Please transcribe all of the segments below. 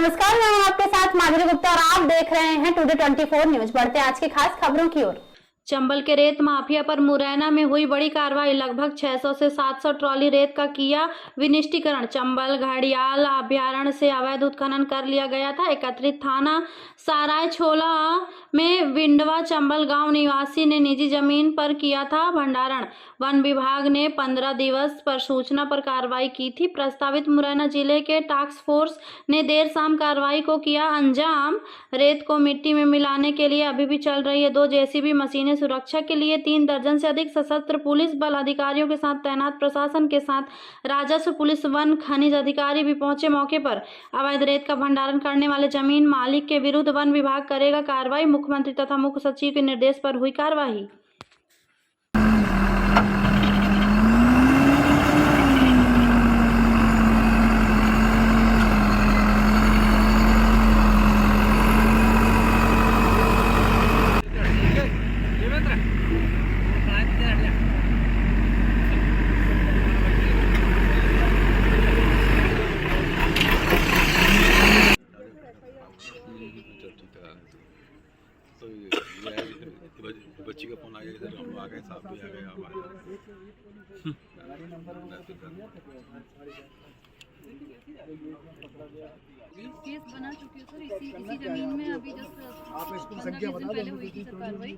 नमस्कार, मैं हूं आपके साथ माधुरी गुप्ता और आप देख रहे हैं टुडे 24 न्यूज। बढ़ते आज की खास खबरों की ओर। चंबल के रेत माफिया पर मुरैना में हुई बड़ी कार्रवाई। लगभग 600 से 700 ट्रॉली रेत का किया विनिष्टीकरण। चंबल घड़ियाल अभयारण्य से अवैध उत्खनन कर लिया गया था। एकत्रित थाना साराय छोला में विंडवा चंबल गांव निवासी ने निजी जमीन पर किया था भंडारण। वन विभाग ने 15 दिवस पर सूचना पर कार्रवाई की थी। प्रस्तावित मुरैना जिले के टास्क फोर्स ने देर शाम कार्रवाई को किया अंजाम। रेत को मिट्टी में मिलाने के लिए अभी भी चल रही है 2 जेसीबी मशीनें। सुरक्षा के लिए 3 दर्जन से अधिक सशस्त्र पुलिस बल अधिकारियों के साथ तैनात। प्रशासन के साथ राजस्व पुलिस वन खनिज अधिकारी भी पहुंचे मौके पर। अवैध रेत का भंडारण करने वाले जमीन मालिक के विरुद्ध वन विभाग करेगा कार्रवाई। मुख्यमंत्री तथा मुख्य सचिव के निर्देश पर हुई कार्रवाई। तो ये है कि बच्ची का फोन आ गया, इधर हम आ गए, साहब भी आ गए, आप आ केस बना चुके हैं सर। इसी जमीन में अभी जस्ट आप इसको संख्या बता दो हुई थी सर कार्रवाई।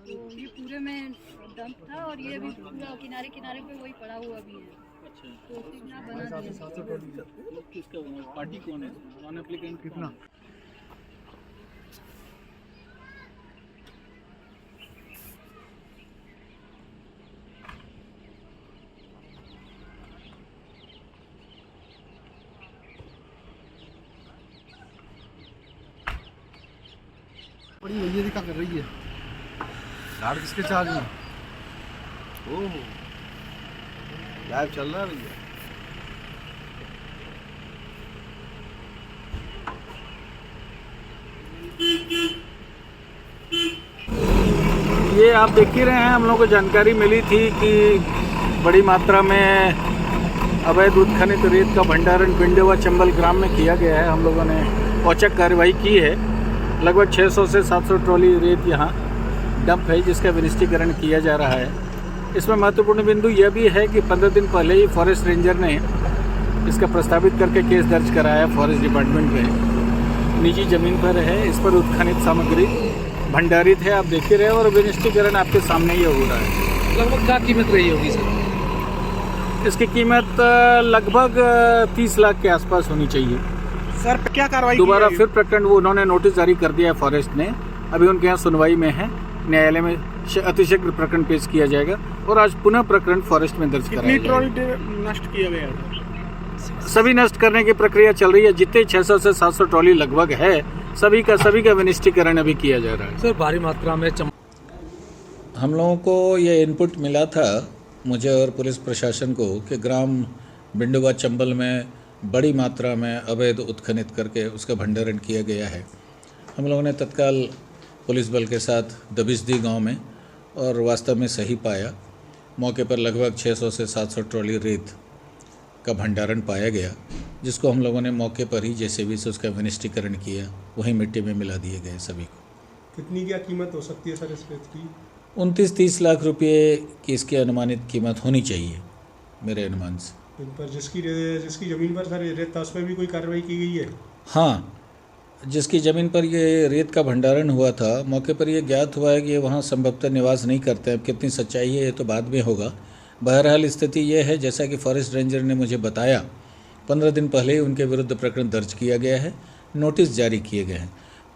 तो ये पूरे में डंप था और ये अभी पूरा किनारे किनारे पे वही पड़ा हुआ भी है। तो कितना बना दिया? किसका पार्टी कौन है? नॉन एप्लीकेंट कितना? बड़ी भैया दिखा कर रही है। लाड़ किसके चार्ज में? ओह, लाइव चल रहा है भैया। ये आप देख ही रहे हैं, हम लोगों को जानकारी मिली थी कि बड़ी मात्रा में अवैध उत्खनित रेत का भंडारण विंडवा चंबल ग्राम में किया गया है। हम लोगों ने औचक कार्रवाई की है। लगभग 600 से 700 ट्रॉली रेत यहाँ डंप है, जिसका विनिष्टीकरण किया जा रहा है। इसमें महत्वपूर्ण बिंदु यह भी है कि 15 दिन पहले ही फॉरेस्ट रेंजर ने इसका प्रस्तावित करके केस दर्ज कराया फॉरेस्ट डिपार्टमेंट में। निजी ज़मीन पर है, इस पर उत्खनित सामग्री भंडारित है, आप देख ही रहे हैं, और विनिष्टीकरण आपके सामने ही हो रहा है। लगभग क्या कीमत रही होगी सर? इसकी कीमत लगभग 30 लाख के आसपास होनी चाहिए। सर क्या कार्रवाई? दोबारा फिर प्रकरण वो उन्होंने नोटिस जारी कर दिया है फॉरेस्ट ने। अभी उनके यहाँ सुनवाई में है, न्यायालय में अतिशीघ्र प्रकरण पेश किया जाएगा और आज पुनः प्रकरण फॉरेस्ट में दर्ज कराया जाएगा। कितनी ट्रॉली नष्ट किया गया है? सभी नष्ट करने की प्रक्रिया चल रही है। जितने 600 से 700 ट्रॉली लगभग है, सभी का विनिष्टीकरण अभी किया जा रहा है। सर भारी मात्रा में हम लोगों को ये इनपुट मिला था, मुझे और पुलिस प्रशासन को, कि ग्राम विंडवा चंबल में बड़ी मात्रा में अवैध उत्खनित करके उसका भंडारण किया गया है। हम लोगों ने तत्काल पुलिस बल के साथ दबिश दी गांव में और वास्तव में सही पाया। मौके पर लगभग 600 से 700 ट्रॉली रेत का भंडारण पाया गया, जिसको हम लोगों ने मौके पर ही जेसीबी से उसका विनिष्टीकरण किया, वहीं मिट्टी में मिला दिए गए सभी को। कितनी क्या कीमत हो सकती है सर इस रेत की? 29-30 लाख रुपये की इसकी अनुमानित कीमत होनी चाहिए मेरे अनुमान से। इन पर जिसकी ज़मीन पर सर रेत था, उस पर भी कोई कार्रवाई की गई है? हाँ, जिसकी ज़मीन पर ये रेत का भंडारण हुआ था, मौके पर ये ज्ञात हुआ है कि ये वहाँ संभवतः निवास नहीं करते हैं। अब कितनी सच्चाई है ये तो बाद में होगा। बहरहाल स्थिति ये है, जैसा कि फॉरेस्ट रेंजर ने मुझे बताया, 15 दिन पहले ही उनके विरुद्ध प्रकरण दर्ज किया गया है, नोटिस जारी किए गए हैं।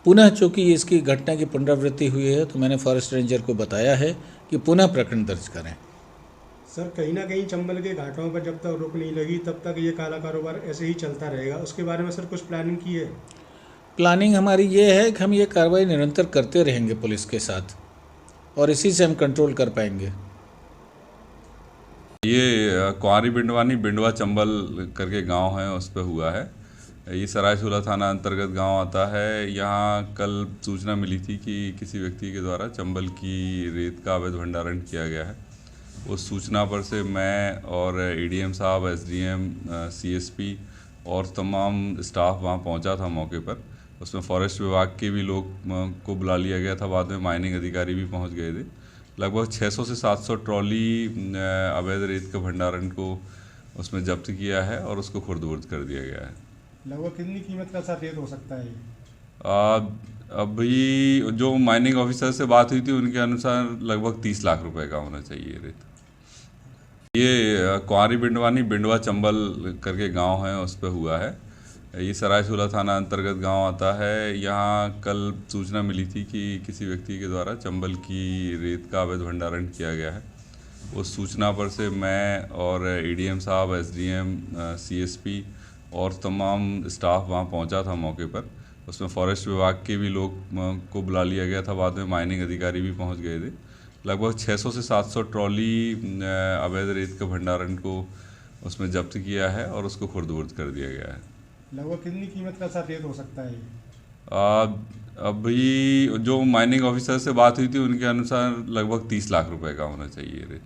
पुनः चूँकि इसकी घटना की पुनरावृत्ति हुई है, तो मैंने फॉरेस्ट रेंजर को बताया है कि पुनः प्रकरण दर्ज करें। सर कहीं ना कहीं चंबल के घाटों पर जब तक रोक नहीं लगी तब तक ये काला कारोबार ऐसे ही चलता रहेगा। उसके बारे में सर कुछ प्लानिंग की है? प्लानिंग हमारी ये है कि हम ये कार्रवाई निरंतर करते रहेंगे पुलिस के साथ, और इसी से हम कंट्रोल कर पाएंगे। ये कुंवारी बिंडवानी बिंडवा चंबल करके गांव है, उस पर हुआ है। ये सरायसूला थाना अंतर्गत गांव आता है। यहाँ कल सूचना मिली थी कि किसी व्यक्ति के द्वारा चंबल की रेत का अवैध भंडारण किया गया है। उस सूचना पर से मैं और एडीएम साहब, एसडीएम, सीएसपी और तमाम स्टाफ वहाँ पहुँचा था मौके पर। उसमें फॉरेस्ट विभाग के भी लोग को बुला लिया गया था, बाद में माइनिंग अधिकारी भी पहुँच गए थे। लगभग 600 से 700 ट्रॉली अवैध रेत के भंडारण को उसमें जब्त किया है और उसको खुर्द-बुर्द कर दिया गया है। लगभग कितनी कीमत का सा रेत हो सकता है? अभी जो माइनिंग ऑफिसर से बात हुई थी उनके अनुसार लगभग 30 लाख रुपए का होना चाहिए रेत। ये कुंवारी बिंडवानी बिंडवा चंबल करके गांव है, उस पर हुआ है। ये सरायसूला थाना अंतर्गत गांव आता है। यहाँ कल सूचना मिली थी कि किसी व्यक्ति के द्वारा चंबल की रेत का अवैध भंडारण किया गया है। उस सूचना पर से मैं और एडीएम साहब, एसडीएम, सीएसपी और तमाम स्टाफ वहाँ पहुँचा था मौके पर। उसमें फॉरेस्ट विभाग के भी लोग को बुला लिया गया था, बाद में माइनिंग अधिकारी भी पहुँच गए थे। लगभग 600 से 700 ट्रॉली अवैध रेत के भंडारण को उसमें जब्त किया है और उसको खुर्द-बुर्द कर दिया गया है। लगभग कितनी कीमत का सा रेत हो सकता है? अभी जो माइनिंग ऑफिसर से बात हुई थी उनके अनुसार लगभग 30 लाख रुपए का होना चाहिए रेत।